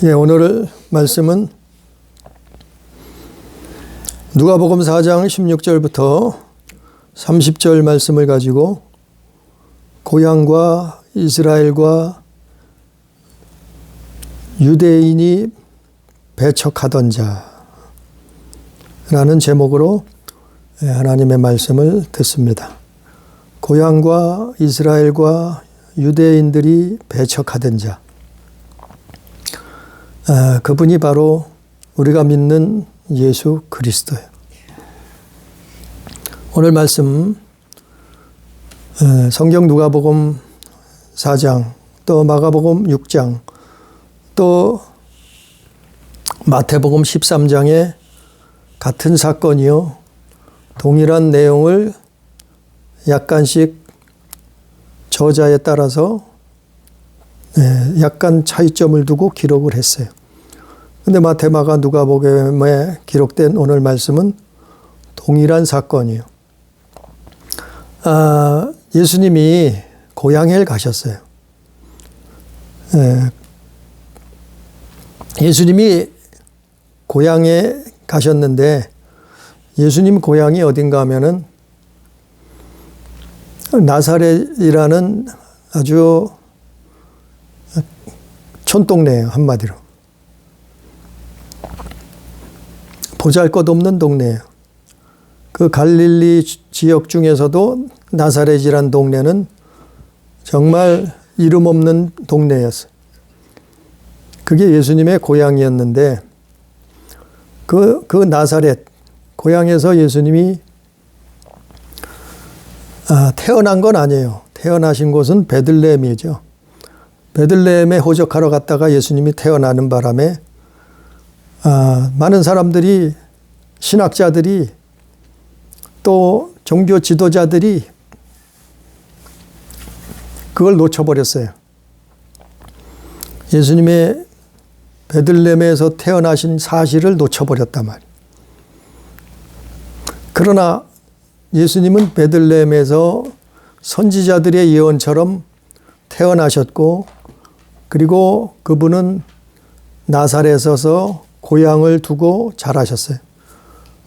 오늘 말씀은 누가복음 4장 16절부터 30절 말씀을 가지고 고향과 이스라엘과 유대인이 배척하던 자라는 제목으로 하나님의 말씀을 듣습니다. 고향과 이스라엘과 유대인들이 배척하던 자, 그분이 바로 우리가 믿는 예수 그리스도예요. 오늘 말씀 성경 누가복음 4장, 또 마가복음 6장, 또 마태복음 13장에 같은 사건이요, 동일한 내용을 약간씩 저자에 따라서 약간 차이점을 두고 기록을 했어요. 근데 마태, 마가, 누가복음에 기록된 오늘 말씀은 동일한 사건이에요. 예수님이 고향에 가셨어요. 예수님이 고향에 가셨는데, 예수님 고향이 어딘가 하면은 나사렛이라는 아주 촌동네예요, 한마디로. 보잘것없는 동네예요. 그 갈릴리 지역 중에서도 나사렛이란 동네는 정말 이름 없는 동네였어요. 그게 예수님의 고향이었는데, 그 나사렛 고향에서 예수님이 태어난 건 아니에요. 태어나신 곳은 베들레헴이죠. 베들레헴에 호적하러 갔다가 예수님이 태어나는 바람에 많은 사람들이, 신학자들이, 또 종교 지도자들이 그걸 놓쳐버렸어요. 예수님의 베들레헴에서 태어나신 사실을 놓쳐버렸단 말이에요. 그러나 예수님은 베들레헴에서 선지자들의 예언처럼 태어나셨고, 그리고 그분은 나사렛에서 고향을 두고 자라셨어요.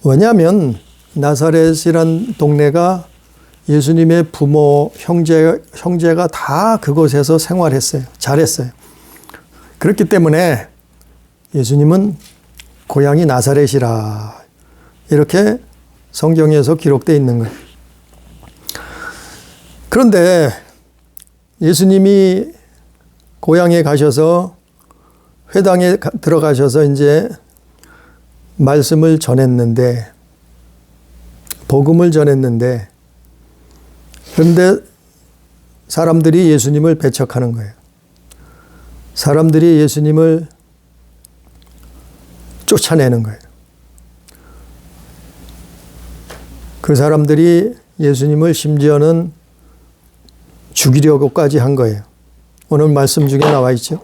왜냐하면 나사렛이란 동네가 예수님의 부모, 형제가 다 그곳에서 생활했어요. 잘했어요. 그렇기 때문에 예수님은 고향이 나사렛이라, 이렇게 성경에서 기록되어 있는 거예요. 그런데 예수님이 고향에 가셔서 회당에 들어가셔서 이제 말씀을 전했는데, 복음을 전했는데, 그런데 사람들이 예수님을 배척하는 거예요. 사람들이 예수님을 쫓아내는 거예요. 그 사람들이 예수님을 심지어는 죽이려고까지 한 거예요. 오늘 말씀 중에 나와 있죠.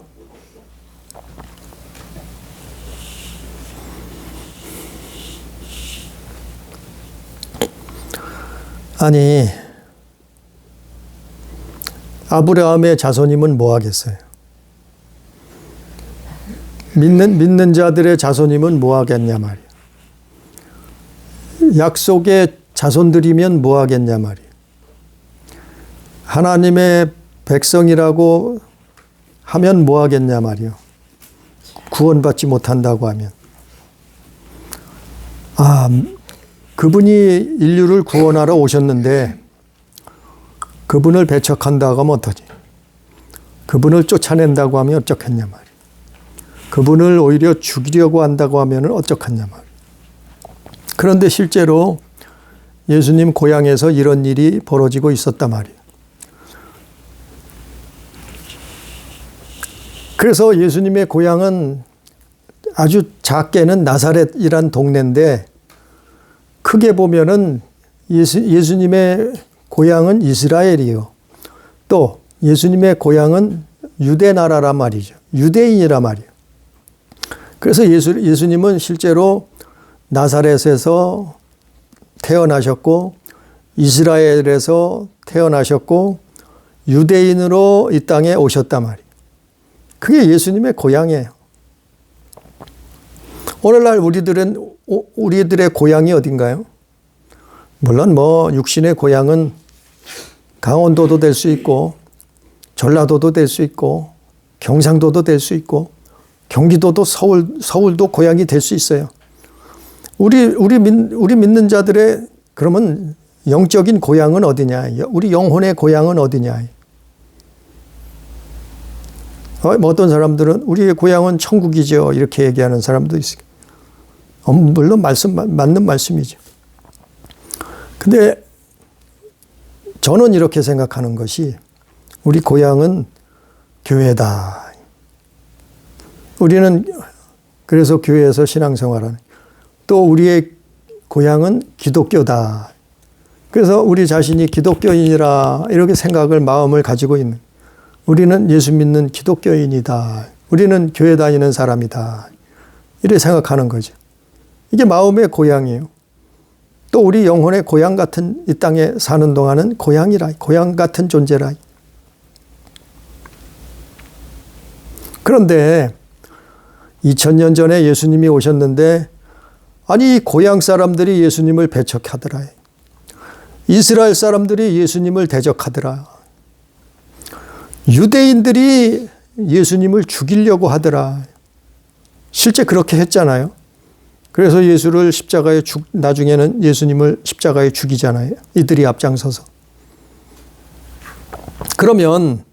아니, 아브라함의 자손이면 뭐 하겠어요? 믿는 자들의 자손이면 뭐 하겠냐 말이에요. 약속의 자손들이면 뭐 하겠냐 말이에요. 하나님의 백성이라고 하면 뭐 하겠냐 말이에요. 구원받지 못한다고 하면. 그분이 인류를 구원하러 오셨는데 그분을 배척한다고 하면 어떠지? 그분을 쫓아낸다고 하면 어쩌겠냐 말이에요. 그분을 오히려 죽이려고 한다고 하면 어쩌겠냐 말이에요. 그런데 실제로 예수님 고향에서 이런 일이 벌어지고 있었단 말이에요. 그래서 예수님의 고향은 아주 작게는 나사렛이란 동네인데, 크게 보면은 예수님의 고향은 이스라엘이요. 또 예수님의 고향은 유대 나라란 말이죠. 유대인이란 말이에요. 그래서 예수님은 실제로 나사렛에서 태어나셨고, 이스라엘에서 태어나셨고, 유대인으로 이 땅에 오셨단 말이에요. 그게 예수님의 고향이에요. 오늘날 우리들의 고향이 어딘가요? 물론 육신의 고향은 강원도도 될 수 있고, 전라도도 될 수 있고, 경상도도 될 수 있고, 경기도도 서울도 고향이 될 수 있어요. 우리 믿는 자들의 그러면 영적인 고향은 어디냐? 우리 영혼의 고향은 어디냐? 어떤 사람들은 우리의 고향은 천국이죠. 이렇게 얘기하는 사람도 있어요. 물론 맞는 말씀이죠. 근데 저는 이렇게 생각하는 것이 우리 고향은 교회다. 우리는 그래서 교회에서 신앙생활하는, 또 우리의 고향은 기독교다. 그래서 우리 자신이 기독교인이라 이렇게 마음을 가지고 있는, 우리는 예수 믿는 기독교인이다. 우리는 교회 다니는 사람이다. 이렇게 생각하는 거죠. 이게 마음의 고향이에요. 또 우리 영혼의 고향 같은 이 땅에 사는 동안은 고향이라, 고향 같은 존재라. 그런데 2000년 전에 예수님이 오셨는데, 아니 고향 사람들이 예수님을 배척하더라. 이스라엘 사람들이 예수님을 대적하더라. 유대인들이 예수님을 죽이려고 하더라. 실제 그렇게 했잖아요. 그래서 예수를 나중에는 예수님을 십자가에 죽이잖아요. 이들이 앞장서서. 그러면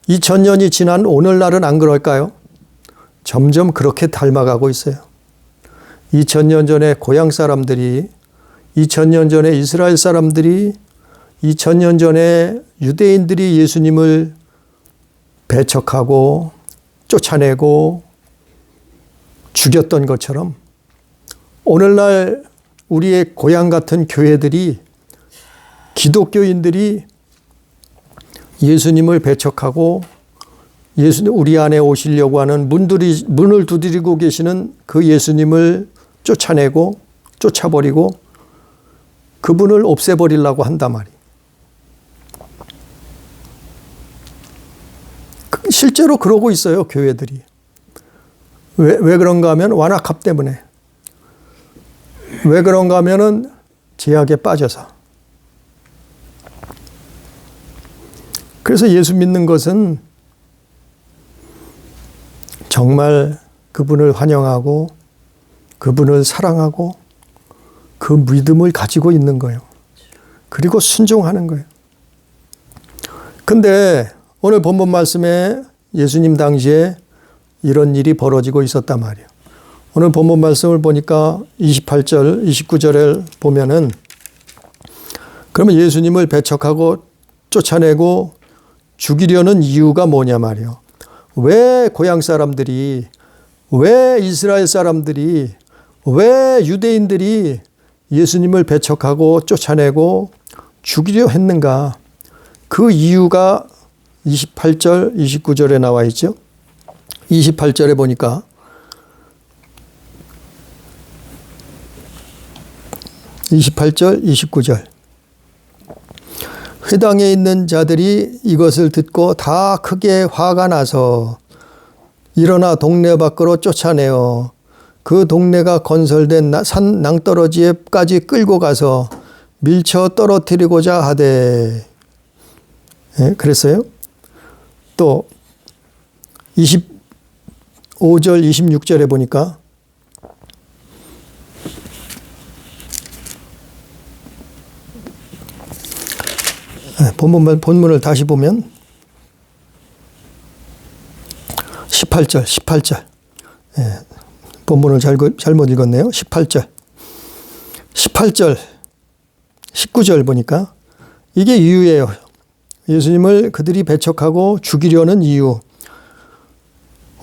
2000년이 지난 오늘날은 안 그럴까요? 점점 그렇게 닮아가고 있어요. 2000년 전에 고향 사람들이, 2000년 전에 이스라엘 사람들이, 2000년 전에 유대인들이 예수님을 배척하고 쫓아내고 죽였던 것처럼 오늘날 우리의 고향 같은 교회들이, 기독교인들이 예수님을 배척하고 우리 안에 오시려고 하는 문을 두드리고 계시는 그 예수님을 쫓아내고 쫓아버리고 그분을 없애버리려고 한단 말이에요. 실제로 그러고 있어요, 교회들이. 왜 그런가 하면 완악함 때문에. 왜 그런가 하면은 제약에 빠져서. 그래서 예수 믿는 것은 정말 그분을 환영하고 그분을 사랑하고 그 믿음을 가지고 있는 거예요. 그리고 순종하는 거예요. 근데 오늘 본문 말씀에 예수님 당시에 이런 일이 벌어지고 있었단 말이에요. 오늘 본문 말씀을 보니까 28절, 29절을 보면은, 그러면 예수님을 배척하고 쫓아내고 죽이려는 이유가 뭐냐 말이에요. 왜 고향 사람들이, 왜 이스라엘 사람들이, 왜 유대인들이 예수님을 배척하고 쫓아내고 죽이려 했는가? 그 이유가 28절, 29절에 나와 있죠. 28절에 보니까 (28절) (29절) 회당에 있는 자들이 이것을 듣고 다 크게 화가 나서 일어나 동네 밖으로 쫓아내어 그 동네가 건설된 산 낭떠러지에까지 끌고 가서 밀쳐 떨어뜨리고자 하되. 네, 그랬어요. 또 25절 26절에 보니까 본문을 다시 보면 18절 본문을 잘못 읽었네요. 18절 19절 보니까 이게 이유예요. 예수님을 그들이 배척하고 죽이려는 이유.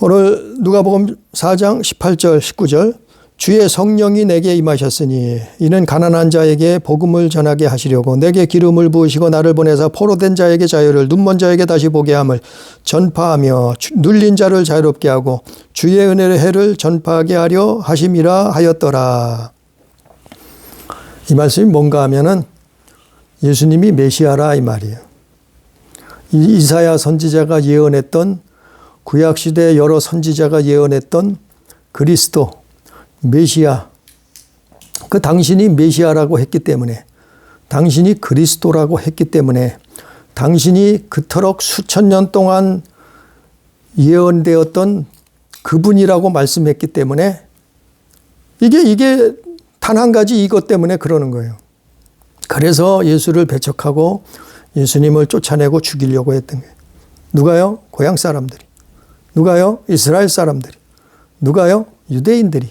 오늘 누가복음 4장 18절 19절 주의 성령이 내게 임하셨으니 이는 가난한 자에게 복음을 전하게 하시려고 내게 기름을 부으시고 나를 보내사 포로된 자에게 자유를, 눈먼 자에게 다시 보게 함을 전파하며 눌린 자를 자유롭게 하고 주의 은혜의 해를 전파하게 하려 하심이라 하였더라. 이 말씀이 뭔가 하면은 예수님이 메시아라 이 말이에요. 이사야 선지자가 예언했던, 구약시대 여러 선지자가 예언했던 그리스도, 메시아, 그 당신이 메시아라고 했기 때문에, 당신이 그리스도라고 했기 때문에, 당신이 그토록 수천 년 동안 예언되었던 그분이라고 말씀했기 때문에 이게 단 한 가지 이것 때문에 그러는 거예요. 그래서 예수를 배척하고 예수님을 쫓아내고 죽이려고 했던 거예요. 누가요? 고향 사람들이. 누가요? 이스라엘 사람들이. 누가요? 유대인들이.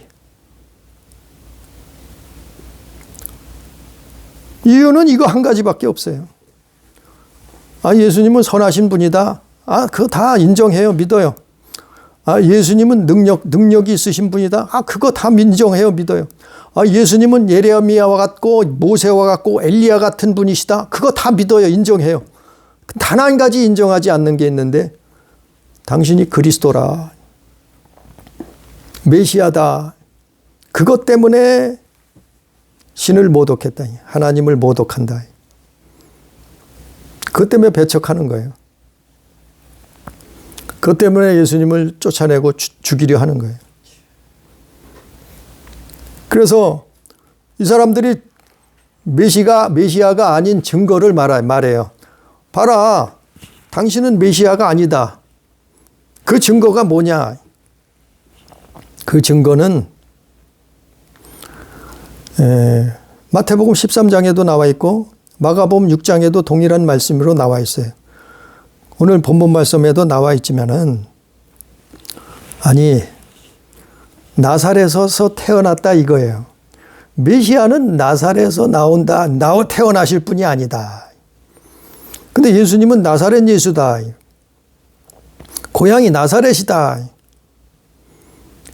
이유는 이거 한 가지밖에 없어요. 예수님은 선하신 분이다. 그거 다 인정해요. 믿어요. 예수님은 능력이 있으신 분이다. 그거 다 인정해요. 믿어요. 예수님은 예레미야와 같고 모세와 같고 엘리야 같은 분이시다. 그거 다 믿어요. 인정해요. 단 한 가지 인정하지 않는 게 있는데, 당신이 그리스도라, 메시아다. 그것 때문에 신을 모독했다. 하나님을 모독한다. 그것 때문에 배척하는 거예요. 그것 때문에 예수님을 쫓아내고 죽이려 하는 거예요. 그래서 이 사람들이 메시아가 아닌 증거를 말해요. 봐라, 당신은 메시아가 아니다. 그 증거가 뭐냐? 그 증거는 마태복음 13장에도 나와 있고 마가복음 6장에도 동일한 말씀으로 나와 있어요. 오늘 본문 말씀에도 나와 있지만은, 나사렛에서 태어났다 이거예요. 메시아는 나사렛에서 태어나실 분이 아니다. 근데 예수님은 나사렛 예수다. 고향이 나사렛이다.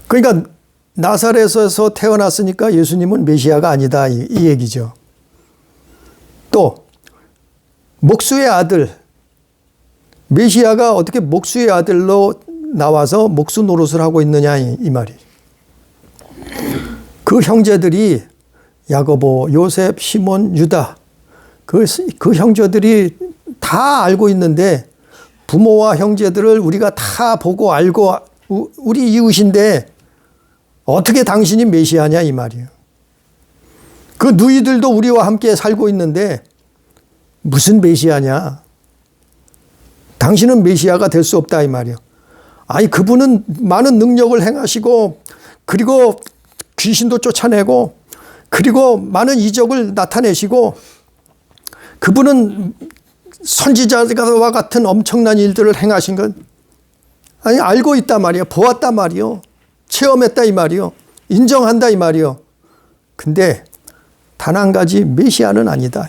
그러니까 나사렛에서 태어났으니까 예수님은 메시아가 아니다 이 얘기죠. 또 목수의 아들, 메시아가 어떻게 목수의 아들로 나와서 목수 노릇을 하고 있느냐 이 말이에요. 그 형제들이 야고보, 요셉, 시몬, 유다, 그 형제들이 다 알고 있는데, 부모와 형제들을 우리가 다 보고 알고 우리 이웃인데 어떻게 당신이 메시아냐 이 말이에요. 그 누이들도 우리와 함께 살고 있는데 무슨 메시아냐? 당신은 메시아가 될 수 없다 이 말이에요. 그분은 많은 능력을 행하시고, 그리고 귀신도 쫓아내고, 그리고 많은 이적을 나타내시고, 그분은 선지자와 같은 엄청난 일들을 행하신 건 알고 있단 말이에요. 보았단 말이에요. 체험했다 이 말이에요. 인정한다 이 말이에요. 근데 단 한 가지 메시아는 아니다.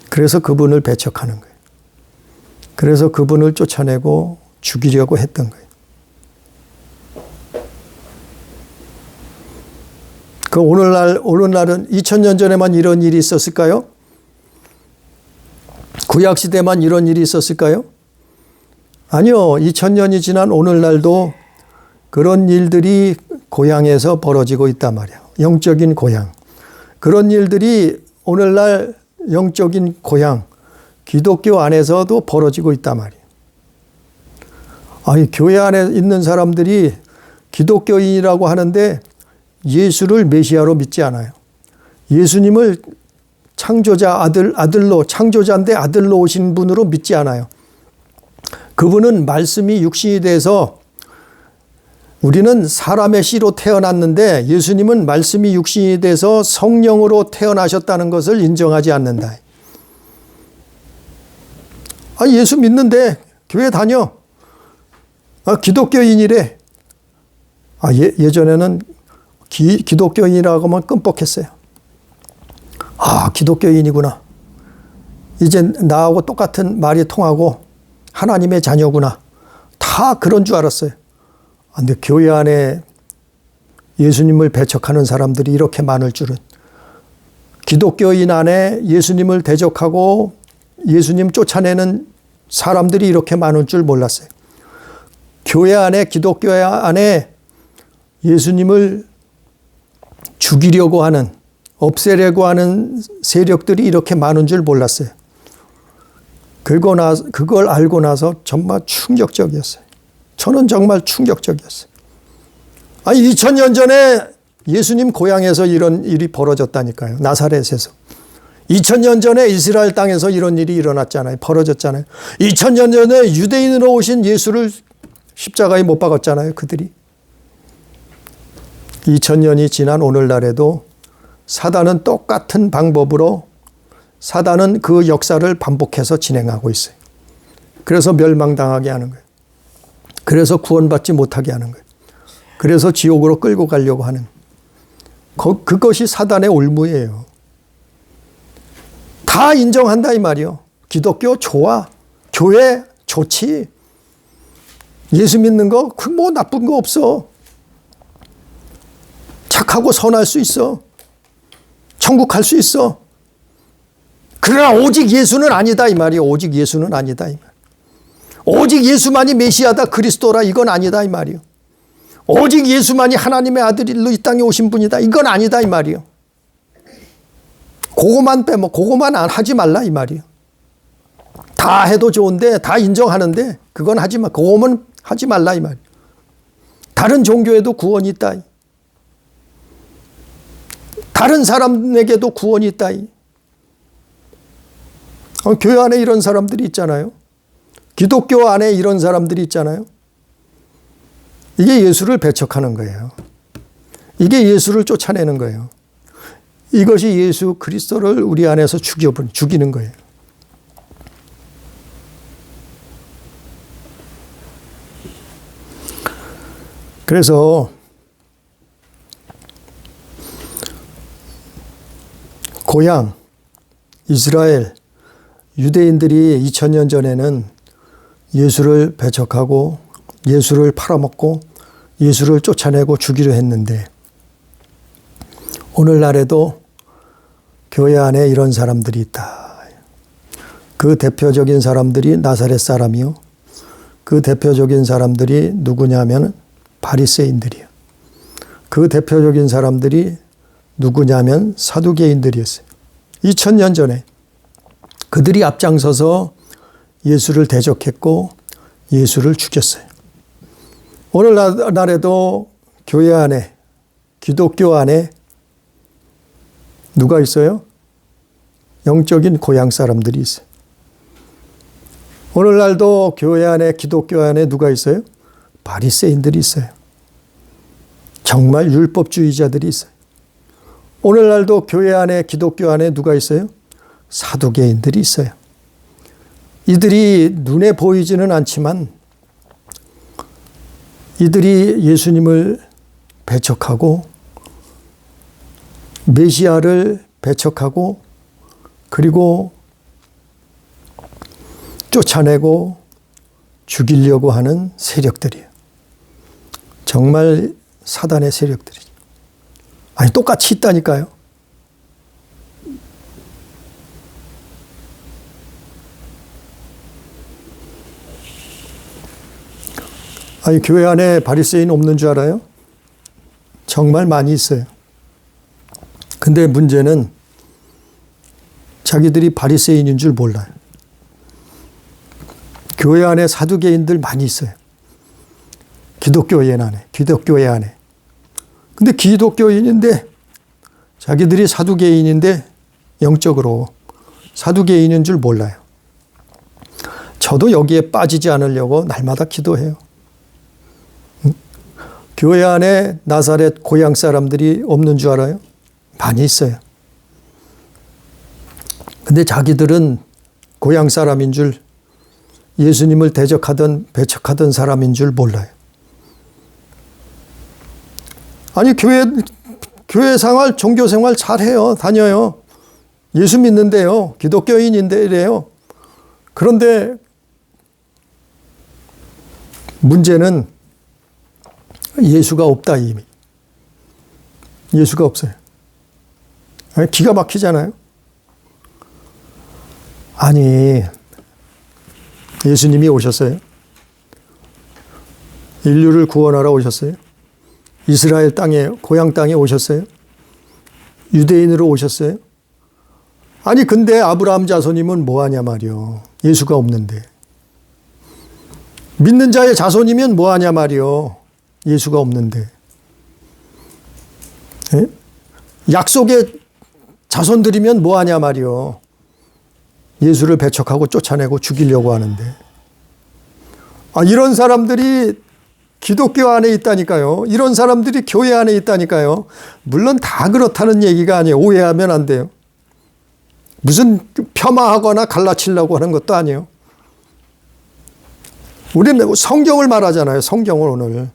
그래서 그분을 배척하는 거예요. 그래서 그분을 쫓아내고 죽이려고 했던 거예요. 오늘날은 2000년 전에만 이런 일이 있었을까요? 구약시대만 이런 일이 있었을까요? 아니요. 2000년이 지난 오늘날도 그런 일들이 고향에서 벌어지고 있단 말이에요. 영적인 고향. 그런 일들이 오늘날 영적인 고향, 기독교 안에서도 벌어지고 있단 말이에요. 교회 안에 있는 사람들이 기독교인이라고 하는데 예수를 메시아로 믿지 않아요. 예수님을 창조자인데 아들로 오신 분으로 믿지 않아요. 그분은 말씀이 육신이 돼서, 우리는 사람의 씨로 태어났는데 예수님은 말씀이 육신이 돼서 성령으로 태어나셨다는 것을 인정하지 않는다. 예수 믿는데 교회 다녀. 기독교인이래. 예전에는 기독교인이라고 하면 끔뻑했어요. 기독교인이구나. 이제 나하고 똑같은 말이 통하고 하나님의 자녀구나. 다 그런 줄 알았어요. 근데 교회 안에 예수님을 배척하는 사람들이 이렇게 많을 줄은, 기독교인 안에 예수님을 대적하고 예수님 쫓아내는 사람들이 이렇게 많은 줄 몰랐어요. 교회 안에, 기독교 안에 예수님을 죽이려고 하는, 없애려고 하는 세력들이 이렇게 많은 줄 몰랐어요. 그걸 알고 나서 정말 충격적이었어요. 저는 정말 충격적이었어요. 아니 2000년 전에 예수님 고향에서 이런 일이 벌어졌다니까요. 나사렛에서. 2000년 전에 이스라엘 땅에서 이런 일이 일어났잖아요. 벌어졌잖아요. 2000년 전에 유대인으로 오신 예수를 십자가에 못 박았잖아요. 그들이. 2000년이 지난 오늘날에도 사단은 똑같은 방법으로 사단은 그 역사를 반복해서 진행하고 있어요. 그래서 멸망당하게 하는 거예요. 그래서 구원받지 못하게 하는 거예요. 그래서 지옥으로 끌고 가려고 하는. 그것이 사단의 올무예요. 다 인정한다 이 말이요. 기독교 좋아. 교회 좋지. 예수 믿는 거 뭐 나쁜 거 없어. 착하고 선할 수 있어. 천국 갈 수 있어. 그러나 오직 예수는 아니다 이 말이요. 오직 예수는 아니다 이 말. 오직 예수만이 메시아다 그리스도라 이건 아니다 이 말이요. 오직 예수만이 하나님의 아들로 이 땅에 오신 분이다 이건 아니다 이 말이요. 그거만 그거만 안 하지 말라 이 말이요. 다 해도 좋은데 다 인정하는데 그건 하지 마. 그거만 하지 말라 이 말이요. 다른 종교에도 구원이 있다. 다른 사람에게도 구원이 있다. 교회 안에 이런 사람들이 있잖아요. 기독교 안에 이런 사람들이 있잖아요. 이게 예수를 배척하는 거예요. 이게 예수를 쫓아내는 거예요. 이것이 예수 그리스도를 우리 안에서 죽이는 거예요. 그래서 고향 이스라엘 유대인들이 2000년 전에는 예수를 배척하고 예수를 팔아먹고 예수를 쫓아내고 죽이려 했는데 오늘날에도 교회 안에 이런 사람들이 있다. 그 대표적인 사람들이 나사렛 사람이요. 그 대표적인 사람들이 누구냐면 바리새인들이요. 그 대표적인 사람들이 누구냐면 사두개인들이었어요. 2000년 전에 그들이 앞장서서 예수를 대적했고 예수를 죽였어요. 오늘날에도 교회 안에 기독교 안에 누가 있어요? 영적인 고향 사람들이 있어요. 오늘날도 교회 안에 기독교 안에 누가 있어요? 바리새인들이 있어요. 정말 율법주의자들이 있어요. 오늘날도 교회 안에 기독교 안에 누가 있어요? 사두개인들이 있어요. 이들이 눈에 보이지는 않지만 이들이 예수님을 배척하고 메시아를 배척하고 그리고 쫓아내고 죽이려고 하는 세력들이에요. 정말 사단의 세력들이죠. 아니 똑같이 있다니까요. 아니 교회 안에 바리새인 없는 줄 알아요? 정말 많이 있어요. 근데 문제는 자기들이 바리새인인 줄 몰라요. 교회 안에 사두개인들 많이 있어요. 기독교회 안에. 근데 기독교인인데 자기들이 사두개인인데 영적으로 사두개인인 줄 몰라요. 저도 여기에 빠지지 않으려고 날마다 기도해요. 교회 안에 나사렛 고향 사람들이 없는 줄 알아요? 많이 있어요. 근데 자기들은 고향 사람인 줄 예수님을 대적하던 배척하던 사람인 줄 몰라요. 아니 교회 생활 종교 생활 잘해요. 다녀요. 예수 믿는데요. 기독교인인데 이래요. 그런데 문제는 예수가 없다 이미. 예수가 없어요. 기가 막히잖아요. 아니 예수님이 오셨어요. 인류를 구원하러 오셨어요. 이스라엘 땅에 고향 땅에 오셨어요. 유대인으로 오셨어요. 아니 근데 아브라함 자손이면 뭐하냐 말이요. 예수가 없는데. 믿는 자의 자손이면 뭐하냐 말이요. 예수가 없는데. 예? 약속의 자손들이면 뭐하냐 말이요. 예수를 배척하고 쫓아내고 죽이려고 하는데. 이런 사람들이 기독교 안에 있다니까요. 이런 사람들이 교회 안에 있다니까요. 물론 다 그렇다는 얘기가 아니에요. 오해하면 안 돼요. 무슨 폄하하거나 갈라치려고 하는 것도 아니에요. 우리는 성경을 말하잖아요. 성경을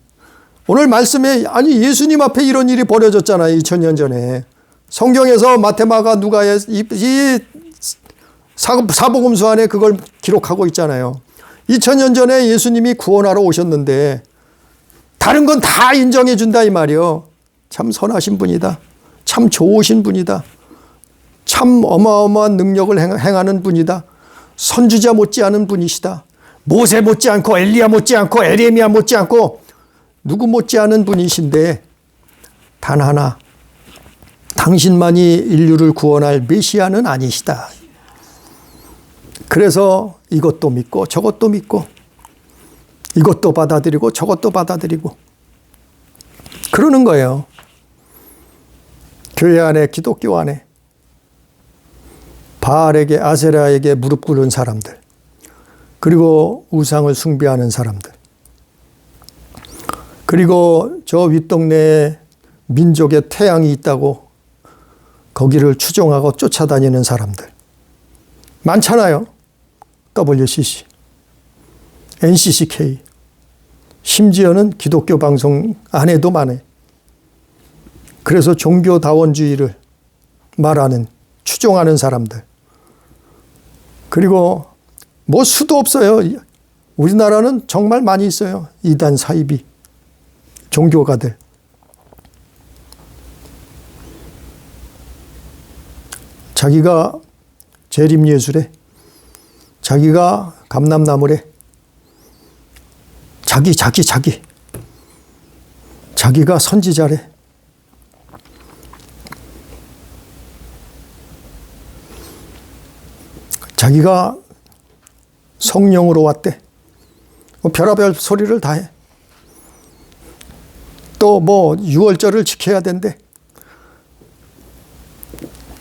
오늘 말씀에 예수님 앞에 이런 일이 벌어졌잖아요. 2000년 전에. 성경에서 마테마가 누가의 이 사복음서 안에 그걸 기록하고 있잖아요. 2000년 전에 예수님이 구원하러 오셨는데 다른 건 다 인정해 준다 이 말이요. 참 선하신 분이다. 참 좋으신 분이다. 참 어마어마한 능력을 행하는 분이다. 선지자 못지않은 분이시다. 모세 못지않고 엘리야 못지않고 에레미야 못지않고 누구 못지않은 분이신데 단 하나 당신만이 인류를 구원할 메시아는 아니시다. 그래서 이것도 믿고 저것도 믿고 이것도 받아들이고 저것도 받아들이고 그러는 거예요. 교회 안에 기독교 안에 바알에게 아세라에게 무릎 꿇은 사람들 그리고 우상을 숭배하는 사람들 그리고 저 윗동네에 민족의 태양이 있다고 거기를 추종하고 쫓아다니는 사람들 많잖아요. WCC, NCCK 심지어는 기독교 방송 안에도 많아요. 그래서 종교다원주의를 말하는 추종하는 사람들 그리고 뭐 수도 없어요. 우리나라는 정말 많이 있어요. 이단 사이비 종교가들 자기가 재림예수래 자기가 감람나무래 자기가 선지자래 자기가 성령으로 왔대 별의별 소리를 다 해. 또 뭐 유월절을 지켜야 된대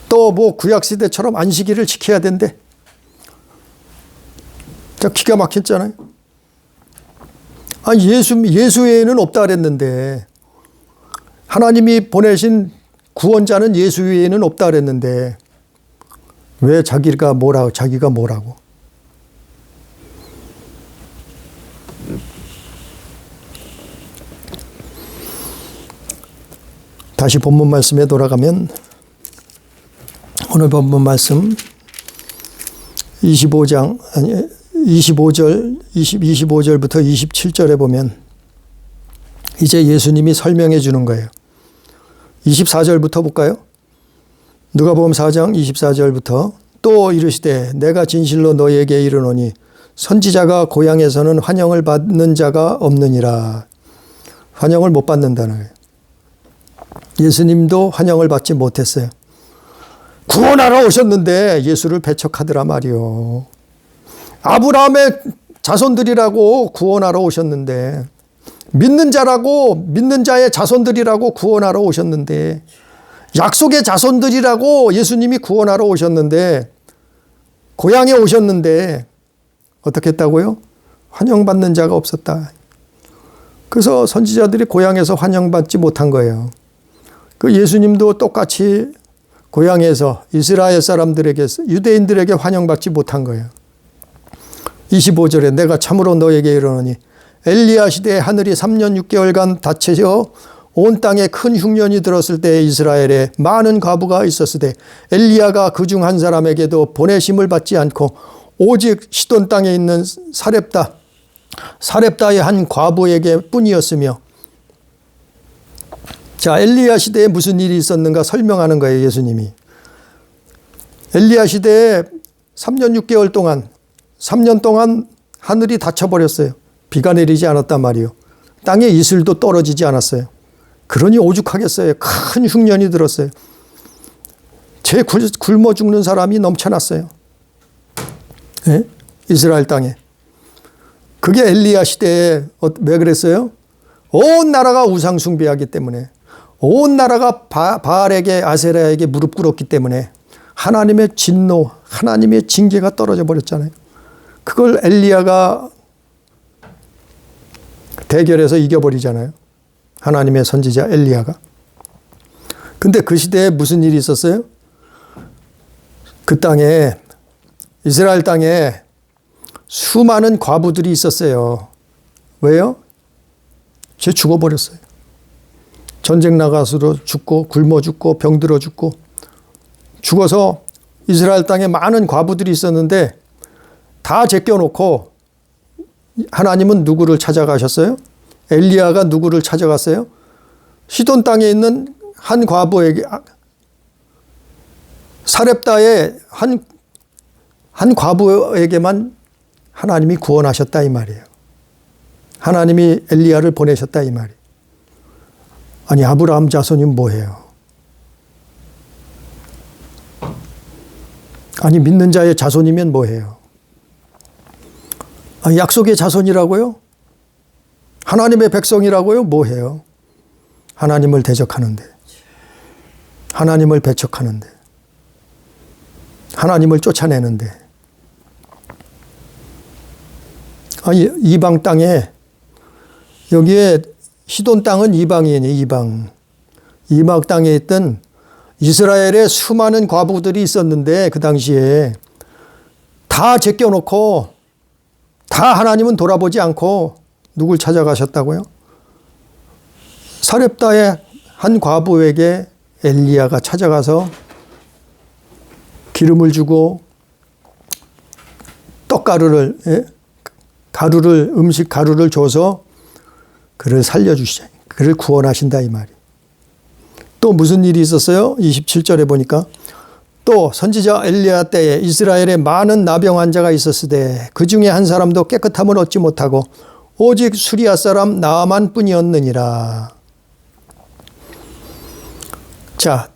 또 뭐 구약시대처럼 안식일을 지켜야 된대 자 기가 막혔잖아요. 예수 외에는 없다 그랬는데 하나님이 보내신 구원자는 예수 외에는 없다 그랬는데 왜 자기가 뭐라고 다시 본문 말씀에 돌아가면 오늘 본문 말씀 25절부터 27절에 보면 이제 예수님이 설명해 주는 거예요. 24절부터 볼까요? 누가복음 4장 24절부터 또 이르시되 내가 진실로 너희에게 이르노니 선지자가 고향에서는 환영을 받는 자가 없느니라. 환영을 못 받는다는 거예요. 예수님도 환영을 받지 못했어요. 구원하러 오셨는데 예수를 배척하더라 말이요. 아브라함의 자손들이라고 구원하러 오셨는데 믿는 자의 자손들이라고 구원하러 오셨는데 약속의 자손들이라고 예수님이 구원하러 오셨는데 고향에 오셨는데 어떻게 했다고요? 환영받는 자가 없었다. 그래서 선지자들이 고향에서 환영받지 못한 거예요. 그 예수님도 똑같이 고향에서 이스라엘 사람들에게 유대인들에게 환영받지 못한 거예요. 25절에 내가 참으로 너에게 이르노니 엘리야 시대에 하늘이 3년 6개월간 닫혀져 온 땅에 큰 흉년이 들었을 때 이스라엘에 많은 과부가 있었으되 엘리야가 그중 한 사람에게도 보내심을 받지 않고 오직 시돈 땅에 있는 사렙다의 한 과부에게 뿐이었으며. 자, 엘리야 시대에 무슨 일이 있었는가 설명하는 거예요, 예수님이. 엘리야 시대에 3년 6개월 동안 3년 동안 하늘이 닫혀버렸어요. 비가 내리지 않았단 말이에요. 땅에 이슬도 떨어지지 않았어요. 그러니 오죽하겠어요. 큰 흉년이 들었어요. 굶어 죽는 사람이 넘쳐났어요. 네? 이스라엘 땅에. 그게 엘리야 시대에 왜 그랬어요? 온 나라가 우상 숭배하기 때문에 온 나라가 바알에게 아세라에게 무릎 꿇었기 때문에 하나님의 진노, 하나님의 징계가 떨어져 버렸잖아요. 그걸 엘리야가 대결해서 이겨버리잖아요. 하나님의 선지자 엘리야가. 근데 그 시대에 무슨 일이 있었어요? 그 땅에, 이스라엘 땅에 수많은 과부들이 있었어요. 왜요? 쟤 죽어버렸어요. 전쟁 나가서 죽고 굶어 죽고 병들어 죽고 죽어서 이스라엘 땅에 많은 과부들이 있었는데 다 제껴놓고 하나님은 누구를 찾아가셨어요? 엘리야가 누구를 찾아갔어요? 시돈 땅에 있는 한 과부에게, 사렙다의 한 과부에게만 하나님이 구원하셨다 이 말이에요. 하나님이 엘리야를 보내셨다 이 말이에요. 아니 아브라함 자손이 뭐예요? 아니 믿는 자의 자손이면 뭐예요? 아니 약속의 자손이라고요? 하나님의 백성이라고요? 뭐예요? 하나님을 대적하는데, 하나님을 배척하는데, 하나님을 쫓아내는데, 아니 이방 땅에, 여기에 시돈 땅은 이방인이 이방 땅에 있던 이스라엘의 수많은 과부들이 있었는데 그 당시에 다 제껴놓고 다 하나님은 돌아보지 않고 누굴 찾아가셨다고요? 사렙다의 한 과부에게 엘리야가 찾아가서 기름을 주고 떡가루를, 음식 가루를 줘서 그를 살려주시자. 그를 구원하신다 이 말이. 또 무슨 일이 있었어요? 27절에 보니까 또 선지자 엘리야 때에 이스라엘에 많은 나병 환자가 있었으되 그 중에 한 사람도 깨끗함을 얻지 못하고 오직 수리아 사람 나아만 뿐이었느니라. 자,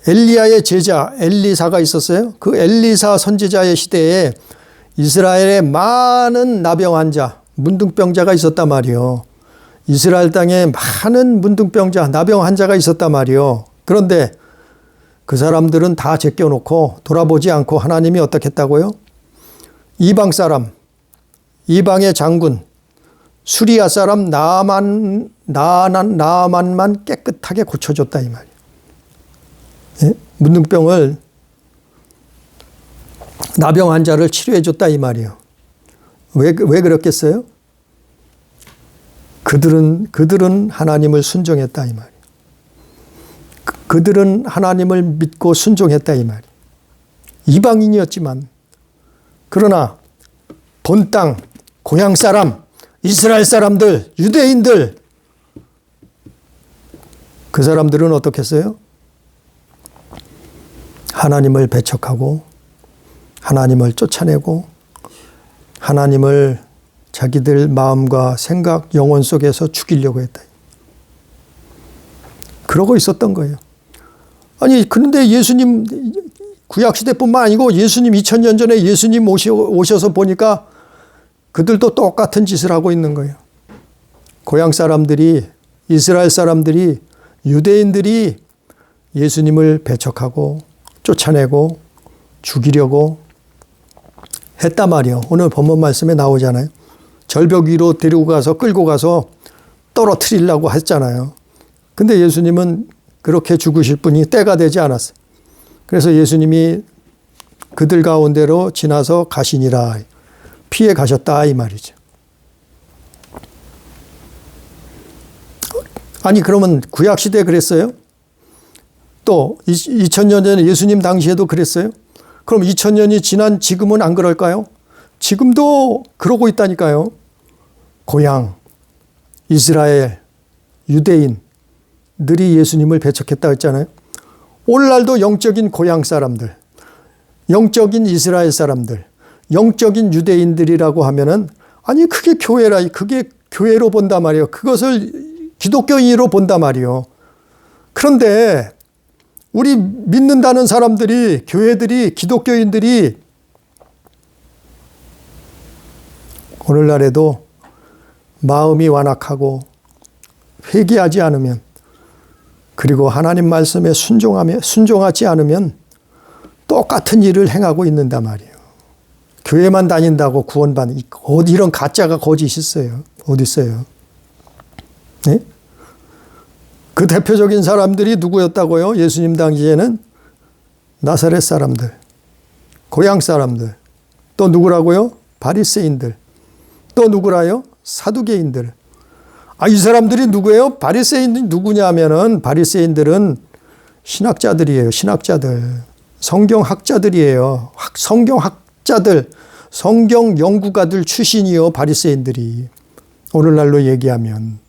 엘리야의 제자 엘리사가 있었어요. 그 엘리사 선지자의 시대에 이스라엘에 많은 나병 환자, 문둥병자가 있었단 말이요. 이스라엘 땅에 많은 문둥병자, 나병 환자가 있었단 말이요. 그런데 그 사람들은 다 제껴놓고 돌아보지 않고 하나님이 어떻게 했다고요? 이방 사람, 이방의 장군, 수리아 사람 나아만만 깨끗하게 고쳐줬다 이 말이에요. 예? 문둥병을, 나병 환자를 치료해줬다 이 말이에요. 왜 그렇겠어요? 그들은 하나님을 순종했다 이 말이에요. 그들은 하나님을 믿고 순종했다 이 말이에요. 이방인이었지만, 그러나 본 땅, 고향 사람, 이스라엘 사람들, 유대인들, 그 사람들은 어떻게 했어요? 하나님을 배척하고 하나님을 쫓아내고 하나님을 자기들 마음과 생각, 영혼 속에서 죽이려고 했다. 그러고 있었던 거예요. 아니 그런데 예수님 구약시대뿐만 아니고 예수님 2000년 전에 예수님 오셔서 보니까 그들도 똑같은 짓을 하고 있는 거예요. 고향 사람들이, 이스라엘 사람들이, 유대인들이 예수님을 배척하고 쫓아내고 죽이려고 했단 말이에요. 오늘 본문 말씀에 나오잖아요. 절벽 위로 데리고 가서 끌고 가서 떨어뜨리려고 했잖아요. 근데 예수님은 그렇게 죽으실 분이 때가 되지 않았어요. 그래서 예수님이 그들 가운데로 지나서 가시니라. 피해 가셨다 이 말이죠. 아니 그러면 구약시대에 그랬어요? 또 2000년 전에 예수님 당시에도 그랬어요? 그럼 2000년이 지난 지금은 안 그럴까요? 지금도 그러고 있다니까요. 고향, 이스라엘, 유대인들이 예수님을 배척했다 했잖아요. 오늘날도 영적인 고향 사람들, 영적인 이스라엘 사람들, 영적인 유대인들이라고 하면은 아니 그게 교회라, 그게 교회로 본단 말이에요. 그것을 기독교인으로 본단 말이에요. 그런데 우리 믿는다는 사람들이, 교회들이, 기독교인들이 오늘날에도 마음이 완악하고 회개하지 않으면 그리고 하나님 말씀에 순종하지 않으면 똑같은 일을 행하고 있는단 말이에요. 교회만 다닌다고 구원받는 이런 가짜가 거짓이 있어요. 어디 있어요? 네? 그 대표적인 사람들이 누구였다고요? 예수님 당시에는 나사렛 사람들, 고향 사람들, 또 누구라고요? 바리새인들, 또 누구라요? 사두개인들. 이 사람들이 누구예요? 바리새인들이 누구냐면은 바리새인들은 신학자들이에요. 신학자들. 성경학자들이에요. 성경학자들, 성경 연구가들 출신이요. 바리새인들이. 오늘날로 얘기하면.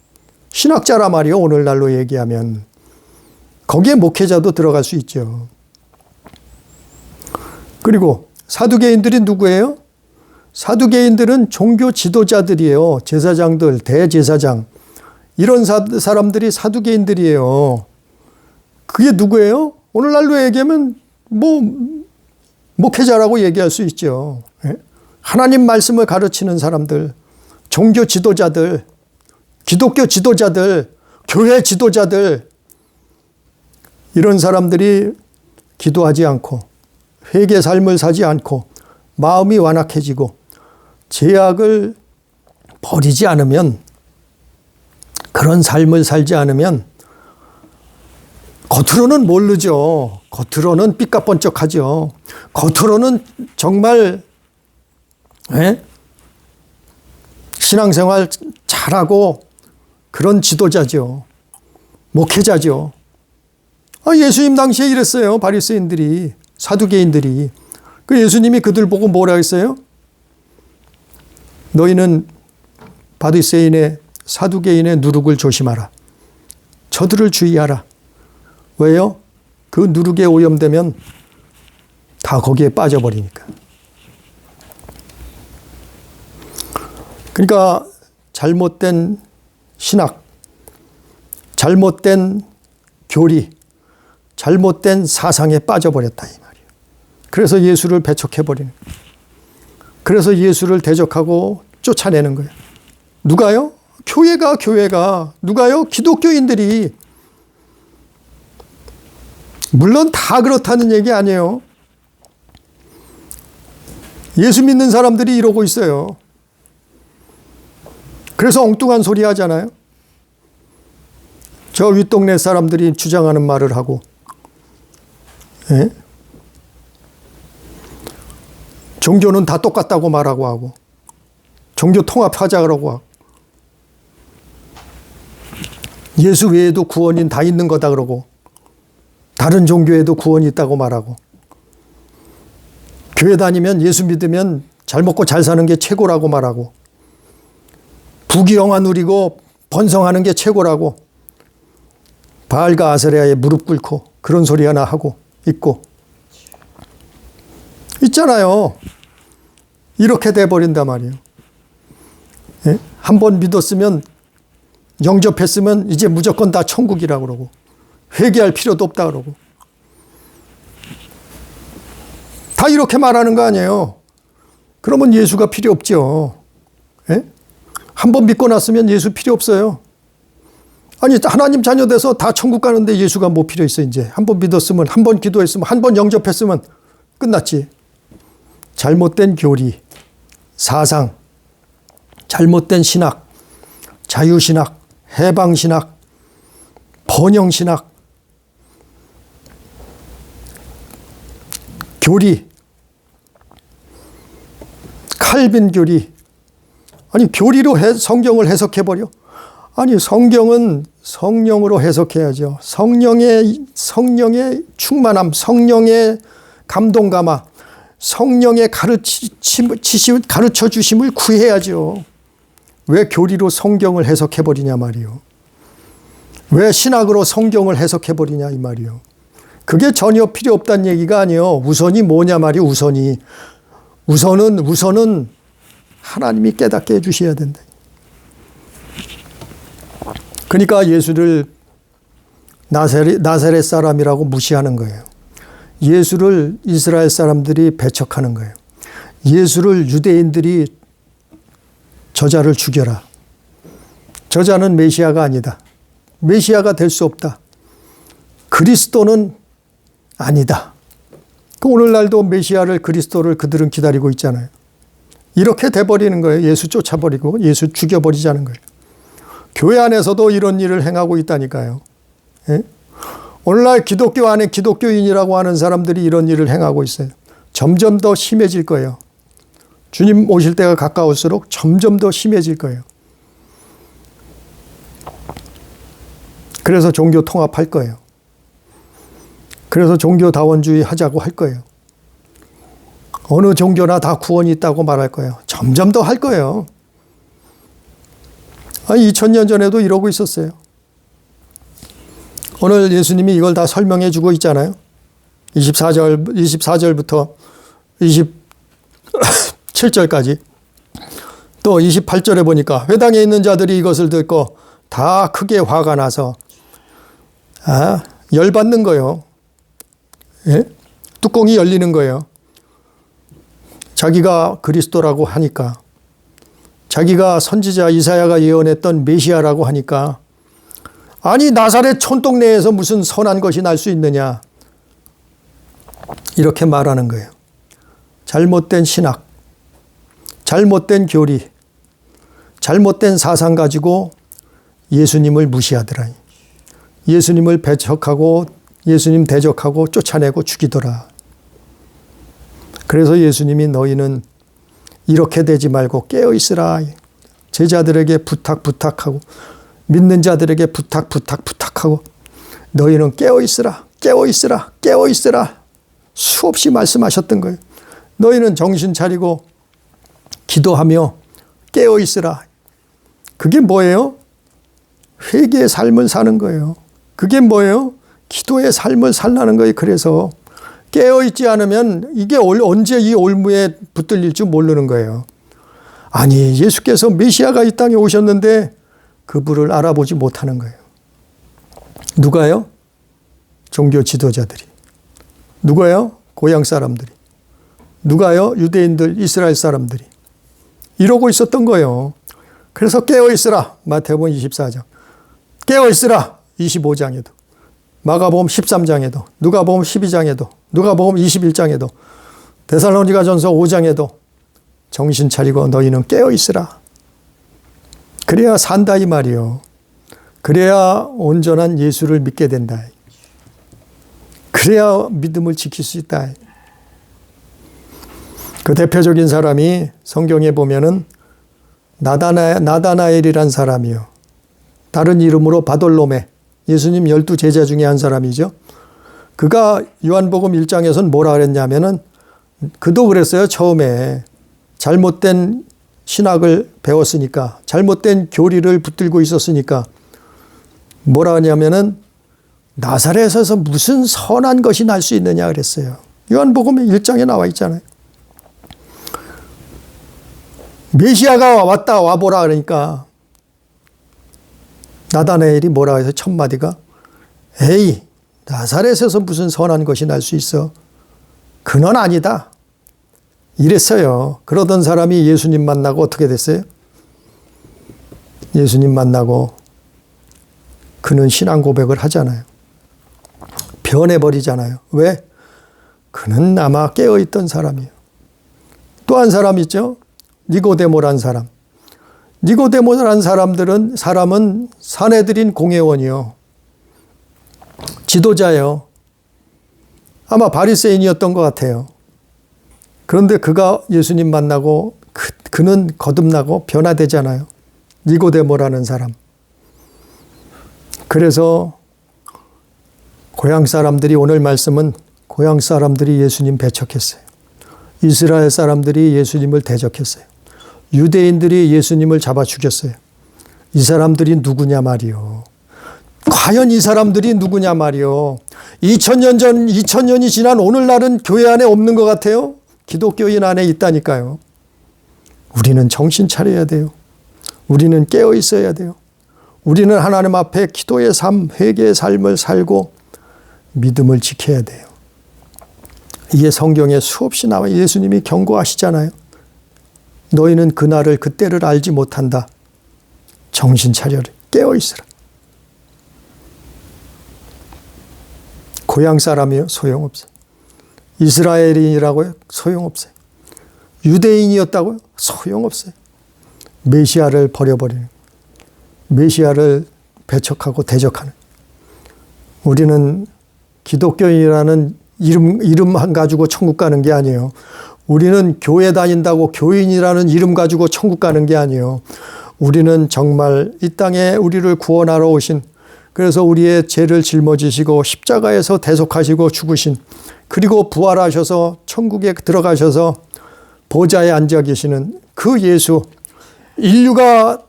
신학자라 말이요. 오늘날로 얘기하면. 거기에 목회자도 들어갈 수 있죠. 그리고 사두개인들이 누구예요? 사두개인들은 종교 지도자들이에요. 제사장들, 대제사장. 이런 사람들이 사두개인들이에요. 그게 누구예요? 오늘날로 얘기하면 목회자라고 얘기할 수 있죠. 하나님 말씀을 가르치는 사람들, 종교 지도자들, 기독교 지도자들, 교회 지도자들, 이런 사람들이 기도하지 않고 회개 삶을 사지 않고 마음이 완악해지고 죄악을 버리지 않으면, 그런 삶을 살지 않으면 겉으로는 모르죠. 겉으로는 삐까뻔쩍하죠. 겉으로는 정말 신앙생활 잘하고 그런 지도자죠. 목회자죠. 예수님 당시에 이랬어요. 바리새인들이, 사두개인들이. 그 예수님이 그들 보고 뭐라 했어요? 너희는 바리새인의, 사두개인의 누룩을 조심하라. 저들을 주의하라. 왜요? 그 누룩에 오염되면 다 거기에 빠져버리니까. 그러니까 잘못된 신학, 잘못된 교리, 잘못된 사상에 빠져버렸다 이 말이에요. 그래서 예수를 배척해버리는 거예요. 그래서 예수를 대적하고 쫓아내는 거예요. 누가요? 교회가. 누가요? 기독교인들이. 물론 다 그렇다는 얘기 아니에요. 예수 믿는 사람들이 이러고 있어요. 그래서 엉뚱한 소리 하잖아요. 저 윗동네 사람들이 주장하는 말을 하고, 종교는 다 똑같다고 말하고 하고, 종교 통합하자고 하고, 예수 외에도 구원인 다 있는 거다 그러고, 다른 종교에도 구원이 있다고 말하고, 교회 다니면 예수 믿으면 잘 먹고 잘 사는 게 최고라고 말하고, 부귀영화 누리고 번성하는 게 최고라고, 바알과 아세라에 무릎 꿇고 그런 소리 하나 하고 있고 있잖아요. 이렇게 돼버린단 말이에요. 한 번 믿었으면, 영접했으면 이제 무조건 다 천국이라고 그러고, 회개할 필요도 없다 그러고, 다 이렇게 말하는 거 아니에요. 그러면 예수가 필요 없죠. 한 번 믿고 났으면 예수 필요 없어요. 아니, 하나님 자녀 돼서 다 천국 가는데 예수가 뭐 필요 있어 이제. 한 번 믿었으면, 한 번 기도했으면, 한 번 영접했으면 끝났지. 잘못된 교리, 사상, 잘못된 신학, 자유신학, 해방신학, 번영신학, 교리, 칼빈 교리. 아니, 교리로 성경을 해석해버려. 아니, 성경은 성령으로 해석해야죠. 성령의 충만함, 성령의 감동감화, 성령의 가르쳐 주심을 구해야죠. 왜 교리로 성경을 해석해버리냐 말이요. 왜 신학으로 성경을 해석해버리냐 이 말이요. 그게 전혀 필요 없다는 얘기가 아니에요. 우선이 뭐냐 말이요. 우선은 하나님이 깨닫게 해주셔야 된다. 그러니까 예수를 나사렛 사람이라고 무시하는 거예요. 예수를 이스라엘 사람들이 배척하는 거예요. 예수를 유대인들이 저자를 죽여라. 저자는 메시아가 아니다. 메시아가 될 수 없다. 그리스도는 아니다. 오늘날도 메시아를, 그리스도를 그들은 기다리고 있잖아요. 이렇게 돼버리는 거예요. 예수 쫓아버리고 예수 죽여버리자는 거예요. 교회 안에서도 이런 일을 행하고 있다니까요. 예? 오늘날 기독교 안에 기독교인이라고 하는 사람들이 이런 일을 행하고 있어요. 점점 더 심해질 거예요. 주님 오실 때가 가까울수록 점점 더 심해질 거예요. 그래서 종교 통합할 거예요. 그래서 종교다원주의 하자고 할 거예요. 어느 종교나 다 구원이 있다고 말할 거예요. 점점 더 할 거예요. 2000년 전에도 이러고 있었어요. 오늘 예수님이 이걸 다 설명해 주고 있잖아요. 24절부터 27절까지. 또 28절에 보니까 회당에 있는 자들이 이것을 듣고 다 크게 화가 나서 열받는 거예요. 예? 뚜껑이 열리는 거예요. 자기가 그리스도라고 하니까, 자기가 선지자 이사야가 예언했던 메시아라고 하니까, 아니 나사렛 촌동네에서 무슨 선한 것이 날 수 있느냐, 이렇게 말하는 거예요. 잘못된 신학, 잘못된 교리, 잘못된 사상 가지고 예수님을 무시하더라. 예수님을 배척하고 예수님 대적하고 쫓아내고 죽이더라. 그래서 예수님이 너희는 이렇게 되지 말고 깨어있으라. 제자들에게 부탁하고 믿는 자들에게 부탁하고 너희는 깨어있으라. 수없이 말씀하셨던 거예요. 너희는 정신 차리고 기도하며 깨어있으라. 그게 뭐예요? 회개의 삶을 사는 거예요. 그게 뭐예요? 기도의 삶을 살라는 거예요. 그래서 깨어있지 않으면 이게 언제 이 올무에 붙들릴 줄 모르는 거예요. 아니 예수께서 메시아가 이 땅에 오셨는데 그분을 알아보지 못하는 거예요. 누가요? 종교 지도자들이. 누가요? 고향 사람들이. 누가요? 유대인들, 이스라엘 사람들이. 이러고 있었던 거예요. 그래서 깨어있으라. 마태복음 24장. 깨어있으라. 25장에도. 마가복음 13장에도. 누가복음 12장에도. 누가복음 21장에도. 데살로니가전서 5장에도 정신 차리고 너희는 깨어있으라. 그래야 산다 이 말이요. 그래야 온전한 예수를 믿게 된다. 그래야 믿음을 지킬 수 있다. 그 대표적인 사람이 성경에 보면은 나다나엘이란 사람이요. 다른 이름으로 바돌로메. 예수님 12제자 중에 한 사람이죠. 그가 요한복음 1장에서는 뭐라 그랬냐면은 그도 그랬어요. 처음에 잘못된 신학을 배웠으니까, 잘못된 교리를 붙들고 있었으니까 뭐라 하냐면은 나사렛에서 무슨 선한 것이 날 수 있느냐 그랬어요. 요한복음 1장에 나와 있잖아요. 메시아가 왔다 와보라 그러니까 나다나엘이 뭐라 해서 첫 마디가 에이 나사렛에서 무슨 선한 것이 날 수 있어. 그는 아니다. 이랬어요. 그러던 사람이 예수님 만나고 어떻게 됐어요? 예수님 만나고 그는 신앙 고백을 하잖아요. 변해버리잖아요. 왜? 그는 아마 깨어있던 사람이에요. 또 한 사람 있죠? 니고데모란 사람. 니고데모란 사람은 사내들인 공회원이요. 지도자예요. 아마 바리새인이었던 것 같아요. 그런데 그가 예수님 만나고 그는 거듭나고 변화되잖아요. 니고데모라는 사람. 그래서 고향 사람들이 오늘 말씀은 고향 사람들이 예수님 배척했어요. 이스라엘 사람들이 예수님을 대적했어요. 유대인들이 예수님을 잡아 죽였어요. 이 사람들이 누구냐 말이요. 과연 이 사람들이 누구냐 말이요. 2000년이 지난 오늘날은 교회 안에 없는 것 같아요. 기독교인 안에 있다니까요. 우리는 정신 차려야 돼요. 우리는 깨어 있어야 돼요. 우리는 하나님 앞에 기도의 삶, 회개의 삶을 살고 믿음을 지켜야 돼요. 이게 성경에 수없이 나와 예수님이 경고하시잖아요. 너희는 그날을 그때를 알지 못한다. 정신 차려라. 깨어 있으라. 고향 사람이요? 소용없어요. 이스라엘인이라고요? 소용없어요. 유대인이었다고요? 소용없어요. 메시아를 버려버리는, 메시아를 배척하고 대적하는. 우리는 기독교인이라는 이름만 가지고 천국 가는 게 아니에요. 우리는 교회 다닌다고 교인이라는 이름 가지고 천국 가는 게 아니에요. 우리는 정말 이 땅에 우리를 구원하러 오신, 그래서 우리의 죄를 짊어지시고 십자가에서 대속하시고 죽으신, 그리고 부활하셔서 천국에 들어가셔서 보좌에 앉아 계시는 그 예수, 인류가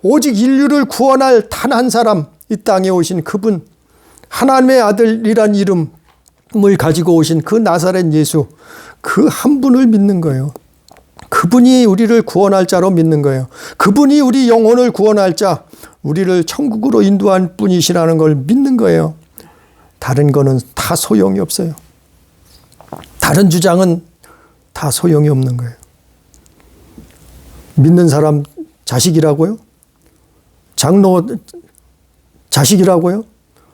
오직 인류를 구원할 단 한 사람, 이 땅에 오신 그분, 하나님의 아들이란 이름을 가지고 오신 그 나사렛 예수, 그 한 분을 믿는 거예요. 그분이 우리를 구원할 자로 믿는 거예요. 그분이 우리 영혼을 구원할 자, 우리를 천국으로 인도한 분이시라는 걸 믿는 거예요. 다른 거는 다 소용이 없어요. 다른 주장은 다 소용이 없는 거예요. 믿는 사람 자식이라고요? 장로 자식이라고요?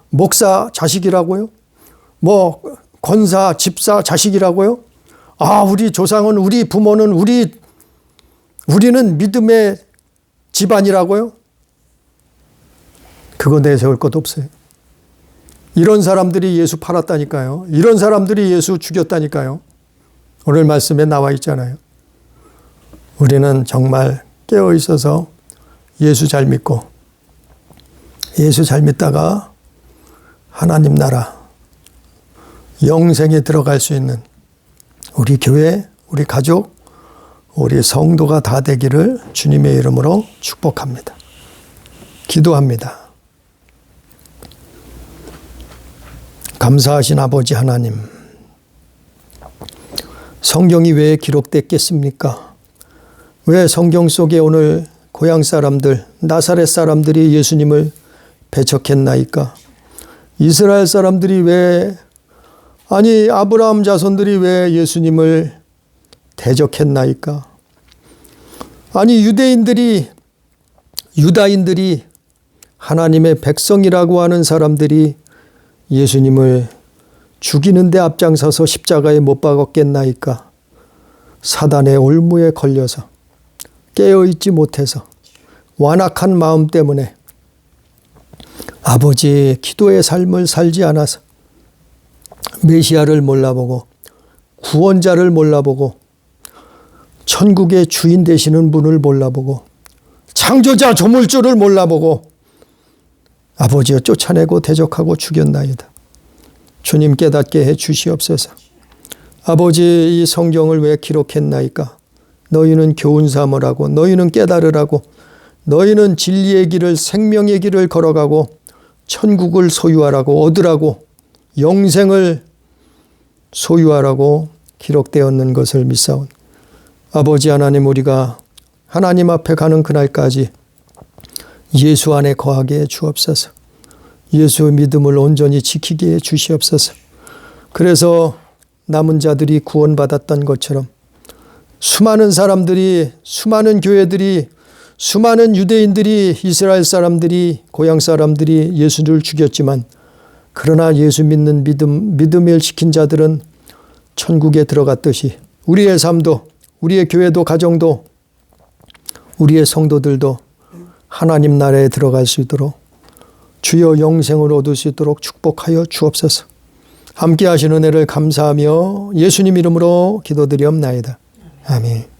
목사 자식이라고요? 뭐 권사, 집사 자식이라고요? 우리 조상은, 우리 부모는, 우리는 믿음의 집안이라고요? 그거 내세울 것 없어요. 이런 사람들이 예수 팔았다니까요. 이런 사람들이 예수 죽였다니까요. 오늘 말씀에 나와 있잖아요. 우리는 정말 깨어 있어서 예수 잘 믿고, 예수 잘 믿다가 하나님 나라 영생에 들어갈 수 있는 우리 교회, 우리 가족, 우리 성도가 다 되기를 주님의 이름으로 축복합니다. 기도합니다. 감사하신 아버지 하나님, 성경이 왜 기록됐겠습니까? 왜 성경 속에 오늘 고향 사람들, 나사렛 사람들이 예수님을 배척했나이까? 이스라엘 사람들이 왜, 아브라함 자손들이 왜 예수님을 대적했나이까? 유다인들이 하나님의 백성이라고 하는 사람들이 예수님을 죽이는데 앞장서서 십자가에 못 박았겠나이까? 사단의 올무에 걸려서 깨어있지 못해서 완악한 마음 때문에 아버지 기도의 삶을 살지 않아서 메시아를 몰라보고 구원자를 몰라보고 천국의 주인 되시는 분을 몰라보고 창조자 조물주를 몰라보고 아버지여 쫓아내고 대적하고 죽였나이다. 주님 깨닫게 해 주시옵소서. 아버지, 이 성경을 왜 기록했나이까? 너희는 교훈 삼으라고, 너희는 깨달으라고, 너희는 진리의 길을, 생명의 길을 걸어가고 천국을 소유하라고, 얻으라고, 영생을 소유하라고 기록되었는 것을 믿사오니 아버지 하나님, 우리가 하나님 앞에 가는 그날까지 예수 안에 거하게 해 주옵소서. 예수의 믿음을 온전히 지키게 해 주시옵소서. 그래서 남은 자들이 구원받았던 것처럼 수많은 사람들이, 수많은 교회들이, 수많은 유대인들이, 이스라엘 사람들이, 고향 사람들이 예수를 죽였지만 그러나 예수 믿는 믿음을 지킨 자들은 천국에 들어갔듯이 우리의 삶도, 우리의 교회도, 가정도, 우리의 성도들도 하나님 나라에 들어갈 수 있도록 주여 영생을 얻을 수 있도록 축복하여 주옵소서. 함께 하시는 은혜를 감사하며 예수님 이름으로 기도드리옵나이다. 아멘.